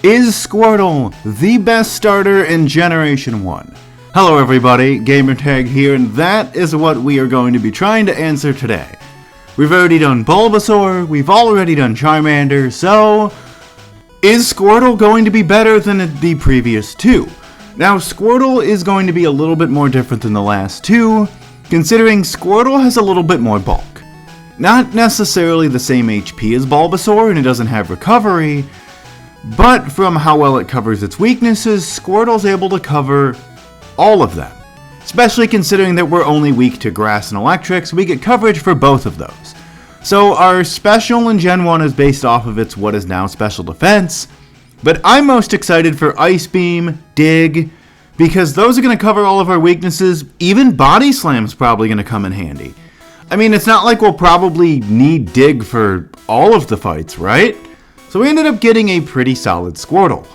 Is Squirtle the best starter in Generation 1? Hello everybody, Gamertag here, and that is what we are going to be trying to answer today. We've already done Bulbasaur, we've already done Charmander, so is Squirtle going to be better than the previous two? Now, Squirtle is going to be a little bit more different than the last two, considering Squirtle has a little bit more bulk. Not necessarily the same HP as Bulbasaur, and it doesn't have recovery, but from how well it covers its weaknesses, Squirtle's able to cover all of them. Especially considering that we're only weak to grass and electric, so we get coverage for both of those. So our special in Gen 1 is based off of its what is now special defense, but I'm most excited for Ice Beam, Dig, because those are going to cover all of our weaknesses. Even Body Slam's probably going to come in handy. I mean, it's not like we'll probably need Dig for all of the fights, right? So we ended up getting a pretty solid Squirtle.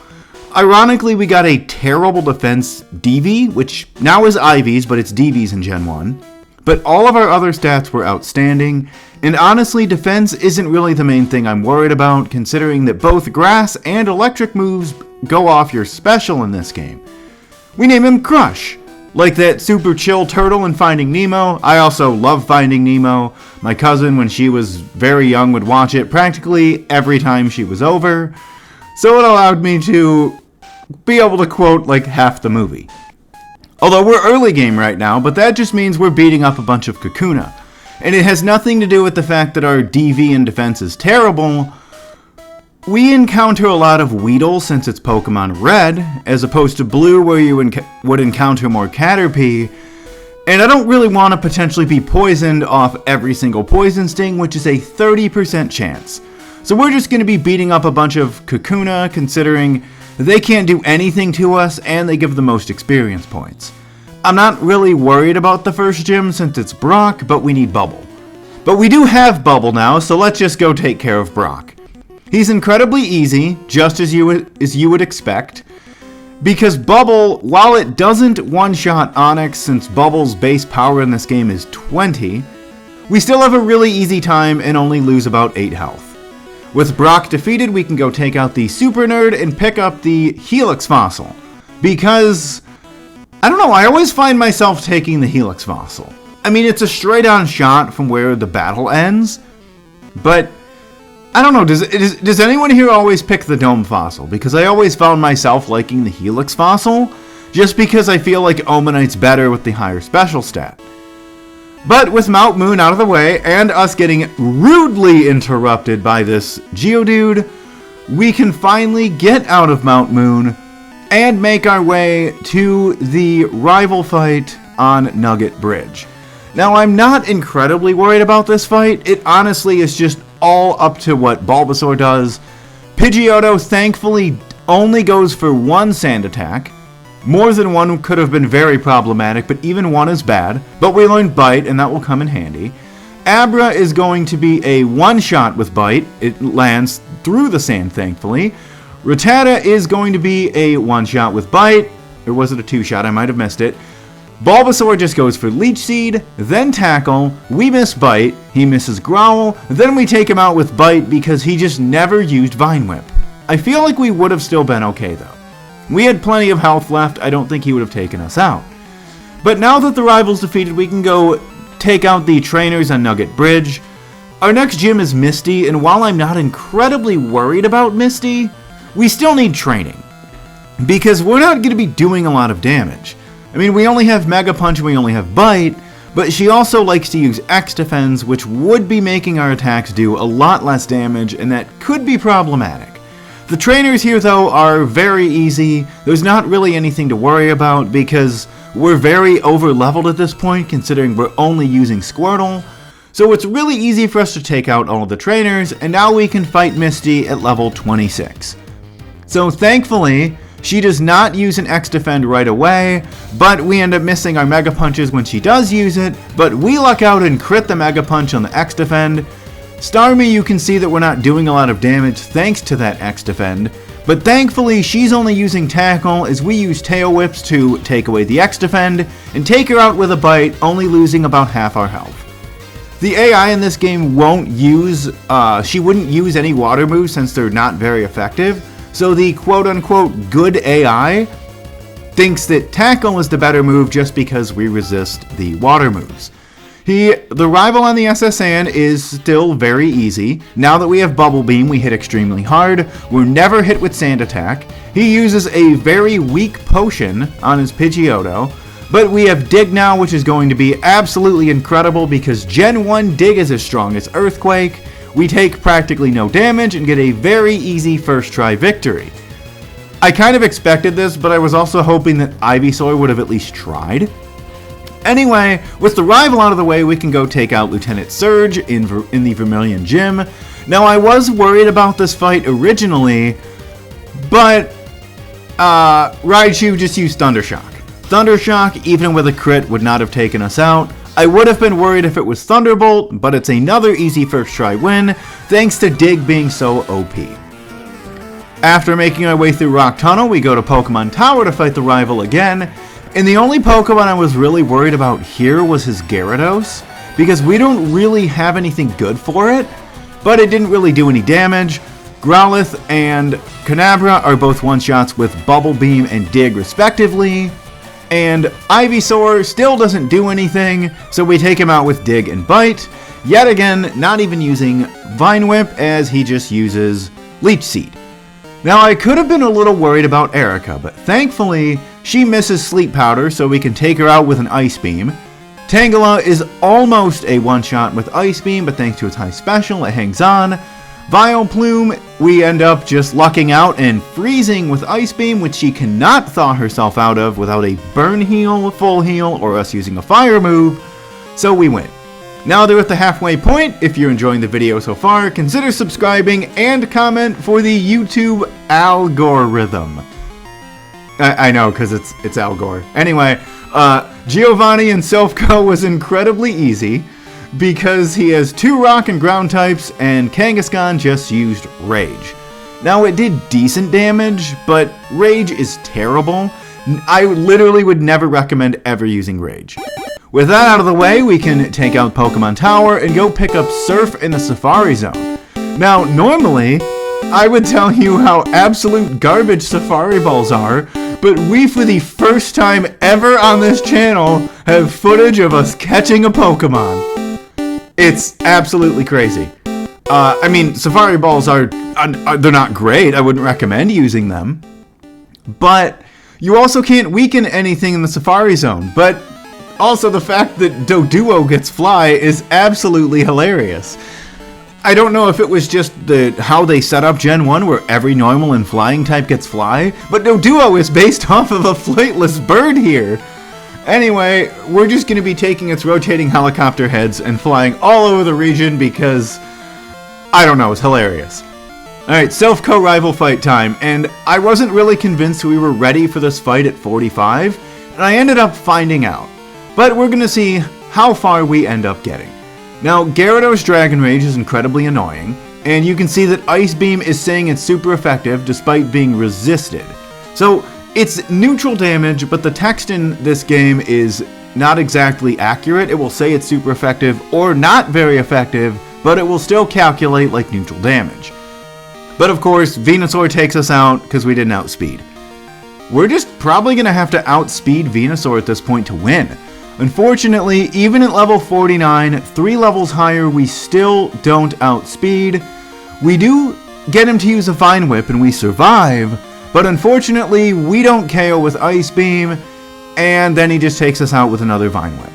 Ironically, we got a terrible defense DV, which now is IVs, but it's DVs in Gen 1. But all of our other stats were outstanding, and honestly, defense isn't really the main thing I'm worried about, considering that both grass and electric moves go off your special in this game. We name him Crush, like that super chill turtle in Finding Nemo. I also love Finding Nemo. My cousin, when she was very young, would watch it practically every time she was over. So it allowed me to be able to quote like half the movie. Although we're early game right now, but that just means we're beating up a bunch of Kakuna. And it has nothing to do with the fact that our DV and defense is terrible. We encounter a lot of Weedle since it's Pokemon Red, as opposed to Blue where you would encounter more Caterpie. And I don't really want to potentially be poisoned off every single Poison Sting, which is a 30% chance. So we're just going to be beating up a bunch of Kakuna, considering they can't do anything to us and they give the most experience points. I'm not really worried about the first gym since it's Brock, but we need Bubble. But we do have Bubble now, so let's just go take care of Brock. He's incredibly easy, just as you would expect, because Bubble, while it doesn't one-shot Onix since Bubble's base power in this game is 20, we still have a really easy time and only lose about 8 health. With Brock defeated, we can go take out the Super Nerd and pick up the Helix Fossil, because, I don't know, I always find myself taking the Helix Fossil. I mean, it's a straight-on shot from where the battle ends, but I don't know, does anyone here always pick the Dome Fossil? Because I always found myself liking the Helix Fossil, just because I feel like Omanite's better with the higher special stat. But with Mount Moon out of the way, and us getting rudely interrupted by this Geodude, we can finally get out of Mount Moon and make our way to the rival fight on Nugget Bridge. Now, I'm not incredibly worried about this fight. It honestly is just all up to what Bulbasaur does. Pidgeotto thankfully only goes for one sand attack. More than one could have been very problematic, but even one is bad. But we learned Bite, and that will come in handy. Abra is going to be a one-shot with Bite. It lands through the sand, thankfully. Rattata is going to be a one-shot with Bite. Or was it a two-shot? I might have missed it. Bulbasaur just goes for Leech Seed, then Tackle, we miss Bite, he misses Growl, then we take him out with Bite because he just never used Vine Whip. I feel like we would have still been okay though. We had plenty of health left, I don't think he would have taken us out. But now that the rival's defeated, we can go take out the trainers on Nugget Bridge. Our next gym is Misty, and while I'm not incredibly worried about Misty, we still need training. Because we're not going to be doing a lot of damage. I mean, we only have Mega Punch and we only have Bite, but she also likes to use X-Defense, which would be making our attacks do a lot less damage, and that could be problematic. The trainers here, though, are very easy. There's not really anything to worry about, because we're very over-leveled at this point, considering we're only using Squirtle. So it's really easy for us to take out all of the trainers, and now we can fight Misty at level 26. So thankfully, she does not use an X-Defend right away, but we end up missing our Mega Punches when she does use it, but we luck out and crit the Mega Punch on the X-Defend. Starmie, you can see that we're not doing a lot of damage thanks to that X-Defend, but thankfully she's only using Tackle as we use Tail Whips to take away the X-Defend and take her out with a Bite, only losing about half our health. The AI in this game won't use, she wouldn't use any water moves since they're not very effective, so the quote-unquote good AI thinks that Tackle is the better move just because we resist the water moves. The rival on the SSN is still very easy. Now that we have Bubble Beam, we hit extremely hard. We're never hit with Sand Attack. He uses a very weak potion on his Pidgeotto, but we have Dig now, which is going to be absolutely incredible because Gen 1 Dig is as strong as Earthquake. We take practically no damage and get a very easy first try victory. I kind of expected this, but I was also hoping that Ivysaur would have at least tried. Anyway, with the rival out of the way, we can go take out Lieutenant Surge in the Vermilion Gym. Now, I was worried about this fight originally, but Raichu just used Thundershock. Thundershock, even with a crit, would not have taken us out. I would have been worried if it was Thunderbolt, but it's another easy first try win, thanks to Dig being so OP. After making our way through Rock Tunnel, we go to Pokemon Tower to fight the rival again. And the only Pokemon I was really worried about here was his Gyarados, because we don't really have anything good for it, but it didn't really do any damage. Growlithe and Kadabra are both one-shots with Bubble Beam and Dig respectively, and Ivysaur still doesn't do anything, so we take him out with Dig and Bite. Yet again, not even using Vine Whip, as he just uses Leech Seed. Now, I could have been a little worried about Erika, but thankfully, she misses Sleep Powder, so we can take her out with an Ice Beam. Tangela is almost a one-shot with Ice Beam, but thanks to its high special, it hangs on. Vileplume, we end up just lucking out and freezing with Ice Beam, which she cannot thaw herself out of without a Burn Heal, Full Heal, or us using a Fire move, so we win. Now they're at the halfway point. If you're enjoying the video so far, consider subscribing and comment for the YouTube algorithm. I know, because it's Al Gore. Anyway, Giovanni in Self-Co was incredibly easy because he has 2 rock and ground types, and Kangaskhan just used Rage. Now, it did decent damage, but Rage is terrible. I literally would never recommend ever using Rage. With that out of the way, we can take out Pokemon Tower and go pick up Surf in the Safari Zone. Now, normally, I would tell you how absolute garbage Safari Balls are, but we, for the first time ever on this channel, have footage of us catching a Pokemon. It's absolutely crazy. I mean, Safari Balls they're not great. I wouldn't recommend using them. But you also can't weaken anything in the Safari Zone. But also, the fact that Doduo gets Fly is absolutely hilarious. I don't know if it was just how they set up Gen 1 where every normal and flying type gets Fly, but Doduo is based off of a flightless bird here. Anyway, we're just going to be taking its rotating helicopter heads and flying all over the region because, I don't know, it's hilarious. Alright, Self-Co rival fight time, and I wasn't really convinced we were ready for this fight at 45, and I ended up finding out. But we're going to see how far we end up getting. Now, Gyarados Dragon Rage is incredibly annoying, and you can see that Ice Beam is saying it's super effective despite being resisted. So, it's neutral damage, but the text in this game is not exactly accurate. It will say it's super effective or not very effective, but it will still calculate like neutral damage. But of course, Venusaur takes us out because we didn't outspeed. We're just probably going to have to outspeed Venusaur at this point to win. Unfortunately, even at level 49, 3 levels higher, we still don't outspeed. We do get him to use a Vine Whip and we survive, but unfortunately, we don't KO with Ice Beam, and then he just takes us out with another Vine Whip.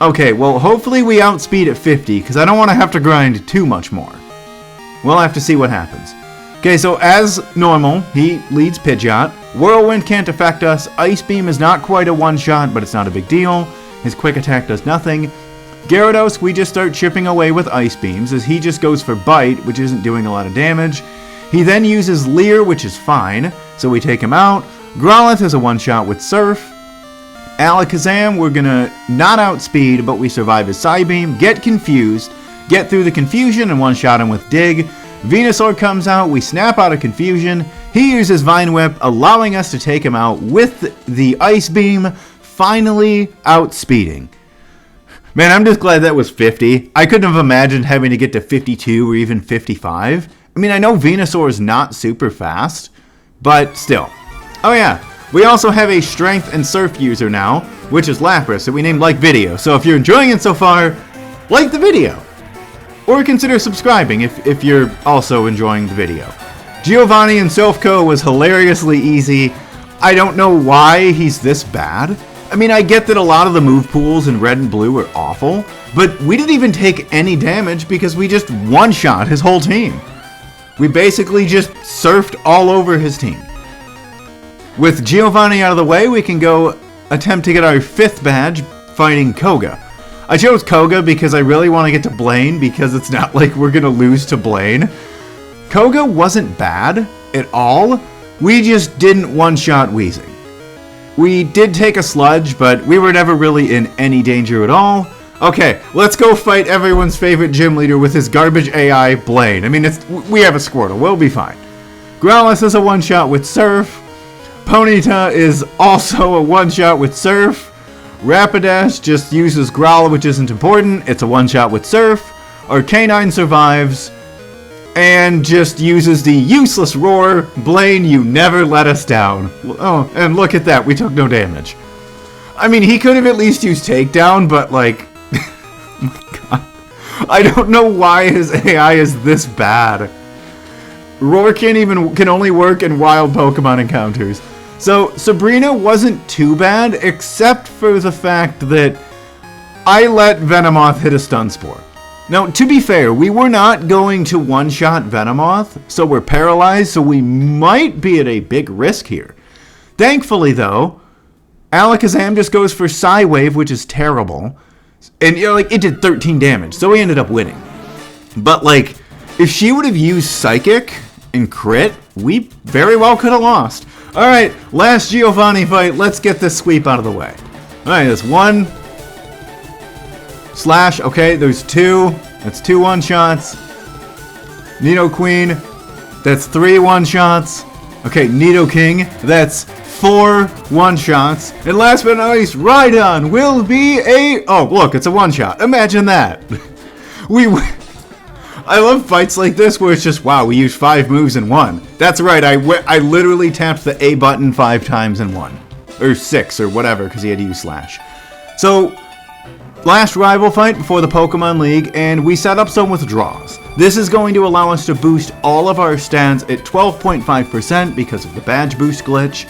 Okay, well, hopefully we outspeed at 50, because I don't want to have to grind too much more. We'll have to see what happens. Okay, so as normal, he leads Pidgeot. Whirlwind can't affect us. Ice Beam is not quite a one-shot, but it's not a big deal. His quick attack does nothing. Gyarados, we just start chipping away with Ice Beams, as he just goes for Bite, which isn't doing a lot of damage. He then uses Leer, which is fine, so we take him out. Growlithe is a one-shot with Surf. Alakazam, we're gonna not outspeed, but we survive his Psybeam, get confused, get through the confusion, and one-shot him with Dig. Venusaur comes out, we snap out of confusion. He uses Vine Whip, allowing us to take him out with the Ice Beam, finally outspeeding. Man, I'm just glad that was 50. I couldn't have imagined having to get to 52 or even 55. I mean, I know Venusaur is not super fast, but still. Oh yeah, we also have a Strength and Surf user now, which is Lapras, that we named Like Video. So if you're enjoying it so far, like the video. Or consider subscribing if you're also enjoying the video. Giovanni in Sofco was hilariously easy. I don't know why he's this bad. I mean, I get that a lot of the move pools in red and blue are awful, but we didn't even take any damage because we just one-shot his whole team. We basically just surfed all over his team. With Giovanni out of the way, we can go attempt to get our 5th badge fighting Koga. I chose Koga because I really want to get to Blaine because it's not like we're going to lose to Blaine. Koga wasn't bad at all. We just didn't one-shot Weezing. We did take a sludge, but we were never really in any danger at all. Okay, let's go fight everyone's favorite gym leader with his garbage AI, Blaine. I mean, we have a Squirtle. We'll be fine. Growlithe is a one-shot with Surf. Ponyta is also a one-shot with Surf. Rapidash just uses Growl, which isn't important. It's a one-shot with Surf. Arcanine survives and just uses the useless Roar. Blaine, you never let us down. Oh, and look at that. We took no damage. I mean, he could have at least used Takedown, but like... oh my god. I don't know why his AI is this bad. Roar can only work in wild Pokemon encounters. So, Sabrina wasn't too bad, except for the fact that I let Venomoth hit a Stun Spore. Now, to be fair, we were not going to one-shot Venomoth, so we're paralyzed, so we might be at a big risk here. Thankfully, though, Alakazam just goes for Psy-Wave, which is terrible, and it did 13 damage, so we ended up winning. But, like, if she would have used Psychic and Crit, we very well could have lost. Alright, last Giovanni fight. Let's get this sweep out of the way. Alright, there's 1. Slash, okay, there's 2. That's 2 one-shots. Nidoqueen, that's 3 one-shots. Okay, Nidoking, that's 4 one-shots. And last but not least, Rhydon will be a... oh, look, it's a one-shot. Imagine that. I love fights like this where it's just, wow, we used 5 moves in 1. That's right, I literally tapped the A button 5 times in 1. Or 6, or whatever, because he had to use Slash. So, last rival fight before the Pokemon League, and we set up some withdrawals. This is going to allow us to boost all of our stats at 12.5% because of the badge boost glitch.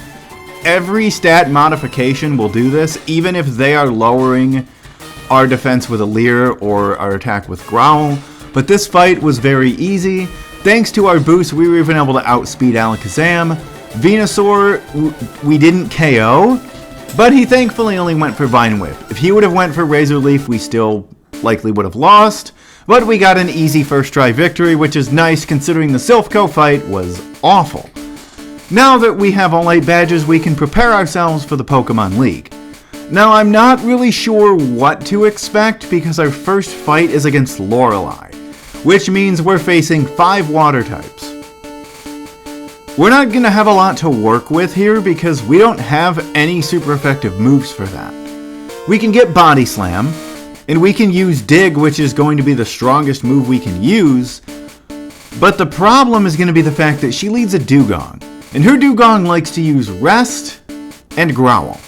Every stat modification will do this, even if they are lowering our defense with a Leer or our attack with Growl. But this fight was very easy. Thanks to our boost, we were even able to outspeed Alakazam. Venusaur, we didn't KO, but he thankfully only went for Vine Whip. If he would have went for Razor Leaf, we still likely would have lost. But we got an easy first try victory, which is nice considering the Silphco fight was awful. Now that we have all 8 badges, we can prepare ourselves for the Pokemon League. Now, I'm not really sure what to expect because our first fight is against Loreli, which means we're facing 5 water types. We're not going to have a lot to work with here because we don't have any super effective moves for that. We can get Body Slam, and we can use Dig, which is going to be the strongest move we can use, but the problem is going to be the fact that she leads a Dugong, and her Dugong likes to use Rest and Growl.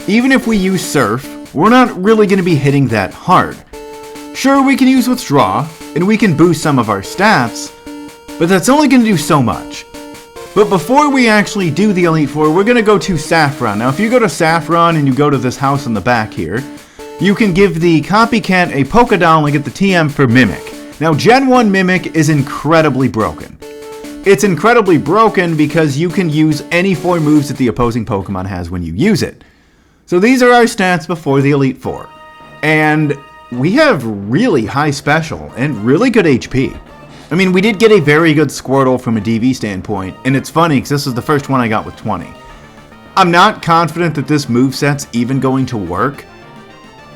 Even if we use Surf, we're not really going to be hitting that hard. Sure, we can use Withdraw, and we can boost some of our stats, but that's only going to do so much. But before we actually do the Elite Four, we're going to go to Saffron. Now, if you go to Saffron and you go to this house in the back here, you can give the Copycat a Pokédoll and get the TM for Mimic. Now, Gen 1 Mimic is incredibly broken. It's incredibly broken because you can use any 4 moves that the opposing Pokemon has when you use it. So these are our stats before the Elite Four. And we have really high special and really good HP. I mean, we did get a very good Squirtle from a DV standpoint, and it's funny because this is the first one I got with 20. I'm not confident that this moveset's even going to work,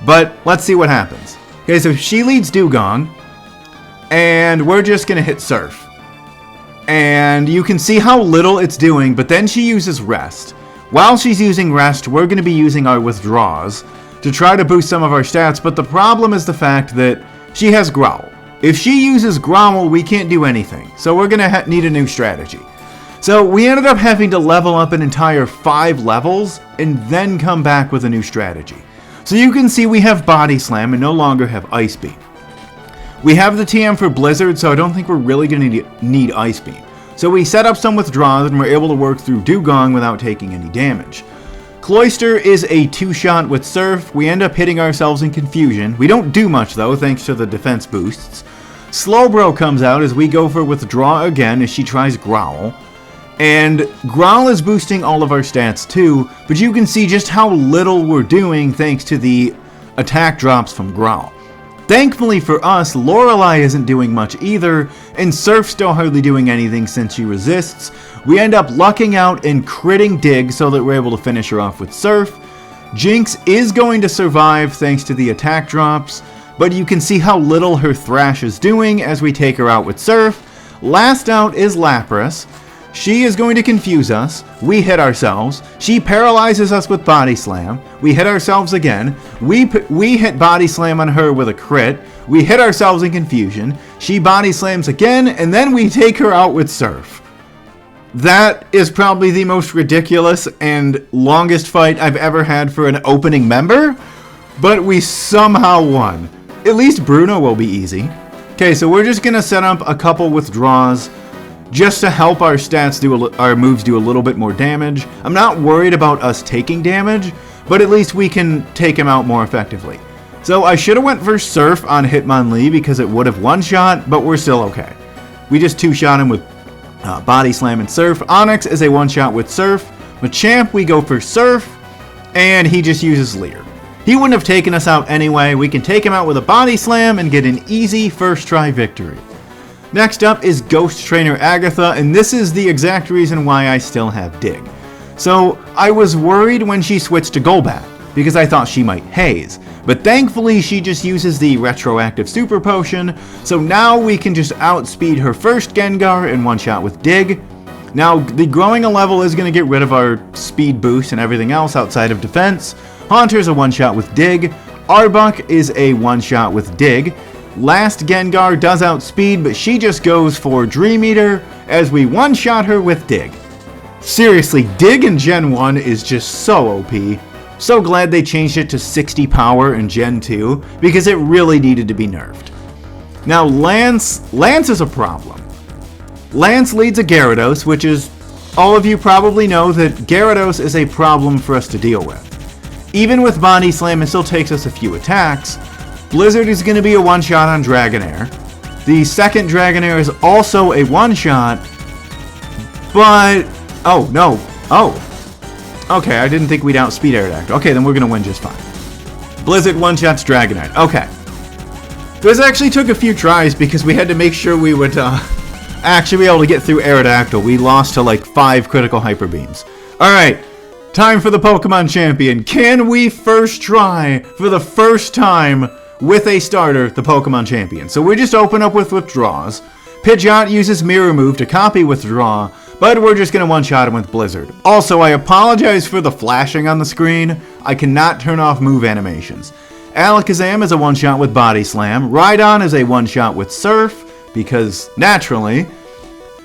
but let's see what happens. Okay, so she leads Dugong, and we're just going to hit Surf. And you can see how little it's doing, but then she uses Rest. While she's using Rest, we're going to be using our Withdraws to try to boost some of our stats, but the problem is the fact that she has Growl. If she uses Growl, we can't do anything, so we're going to need a new strategy. So we ended up having to level up an entire 5 levels and then come back with a new strategy. So you can see we have Body Slam and no longer have Ice Beam. We have the TM for Blizzard, so I don't think we're really going to need Ice Beam. So we set up some withdrawals and we're able to work through Dugong without taking any damage. Cloyster is a 2-shot with Surf. We end up hitting ourselves in Confusion. We don't do much though, thanks to the defense boosts. Slowbro comes out as we go for Withdraw again as she tries Growl. And Growl is boosting all of our stats too, but you can see just how little we're doing thanks to the attack drops from Growl. Thankfully for us, Loreli isn't doing much either, and Surf's still hardly doing anything since she resists. We end up lucking out and critting Dig so that we're able to finish her off with Surf. Jinx is going to survive thanks to the attack drops, but you can see how little her Thrash is doing as we take her out with Surf. Last out is Lapras. She is going to confuse us. We hit ourselves. She paralyzes us with Body Slam. We hit ourselves again. We hit Body Slam on her with a crit. We hit ourselves in confusion. She Body Slams again, and then we take her out with Surf. That is probably the most ridiculous and longest fight I've ever had for an opening member, but we somehow won. At least Bruno will be easy. Okay, so we're just going to set up a couple withdraws just to help our stats our moves do a little bit more damage. I'm not worried about us taking damage, but at least we can take him out more effectively. So I should have went for Surf on Hitmonlee because it would have one-shot, but we're still okay. We just 2-shot him with Body Slam and Surf. Onyx is a 1-shot with Surf. Machamp, we go for Surf, and he just uses Leer. He wouldn't have taken us out anyway. We can take him out with a Body Slam and get an easy first try victory. Next up is Ghost Trainer Agatha, and this is the exact reason why I still have Dig. So I was worried when she switched to Golbat, because I thought she might Haze, but thankfully she just uses the retroactive Super Potion, so now we can just outspeed her first Gengar in 1-shot with Dig. Now, the growing a level is going to get rid of our speed boost and everything else outside of defense. Haunter's a 1-shot with Dig. Arbok is a 1-shot with Dig. Last Gengar does outspeed, but she just goes for Dream Eater as we 1-shot her with Dig. Seriously, Dig in Gen 1 is just so OP. So glad they changed it to 60 power in Gen 2, because it really needed to be nerfed. Now Lance is a problem. Lance leads a Gyarados, which is, all of you probably know that Gyarados is a problem for us to deal with. Even with Body Slam, it still takes us a few attacks. Blizzard is going to be a 1-shot on Dragonair. The second Dragonair is also a 1-shot, but... oh, no. Oh. Okay, I didn't think we'd outspeed Aerodactyl. Okay, then we're going to win just fine. Blizzard 1-shots Dragonite. Okay. This actually took a few tries because we had to make sure we would actually be able to get through Aerodactyl. We lost to like 5 critical Hyper Beams. Alright, time for the Pokemon Champion. Can we first try, for the first time, with a starter, the Pokemon Champion? So we just open up with withdraws. Pidgeot uses Mirror Move to copy Withdraw, but we're just going to 1-shot him with Blizzard. Also, I apologize for the flashing on the screen. I cannot turn off move animations. Alakazam is a 1-shot with Body Slam. Rhydon is a 1-shot with Surf, because naturally.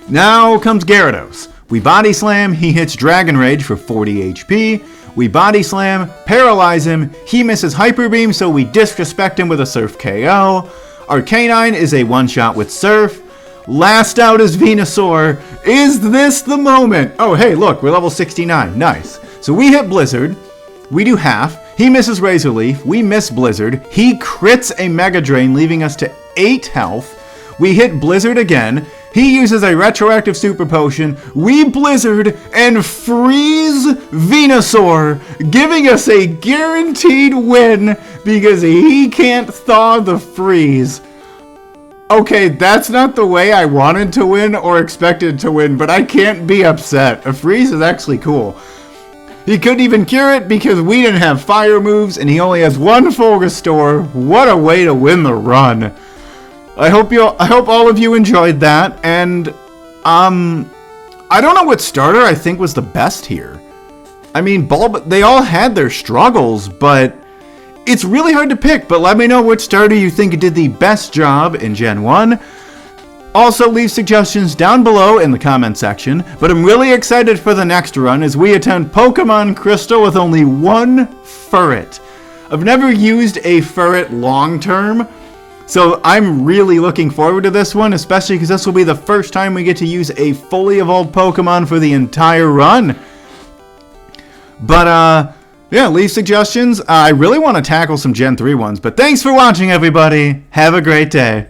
Now comes Gyarados. We Body Slam, he hits Dragon Rage for 40 HP. We Body Slam, paralyze him, he misses Hyper Beam, so we disrespect him with a Surf KO. Arcanine is a 1-shot with Surf. Last out is Venusaur. Is this the moment? Oh, hey, look, we're level 69. Nice. So we hit Blizzard. We do half. He misses Razor Leaf. We miss Blizzard. He crits a Mega Drain, leaving us to 8 health. We hit Blizzard again. He uses a retroactive Super Potion. We Blizzard and freeze Venusaur, giving us a guaranteed win because he can't thaw the freeze. Okay, that's not the way I wanted to win or expected to win, but I can't be upset. A freeze is actually cool. He couldn't even cure it because we didn't have fire moves and he only has 1 full restore. What a way to win the run. I hope all of you enjoyed that, and I don't know what starter I think was the best here. I mean, they all had their struggles, but it's really hard to pick. But let me know which starter you think did the best job in Gen 1. Also, leave suggestions down below in the comment section, but I'm really excited for the next run as we attempt Pokemon Crystal with only one Furret. I've never used a Furret long term, so I'm really looking forward to this one, especially because this will be the first time we get to use a fully evolved Pokemon for the entire run. But, yeah, leave suggestions. I really want to tackle some Gen 3 ones, but thanks for watching, everybody. Have a great day.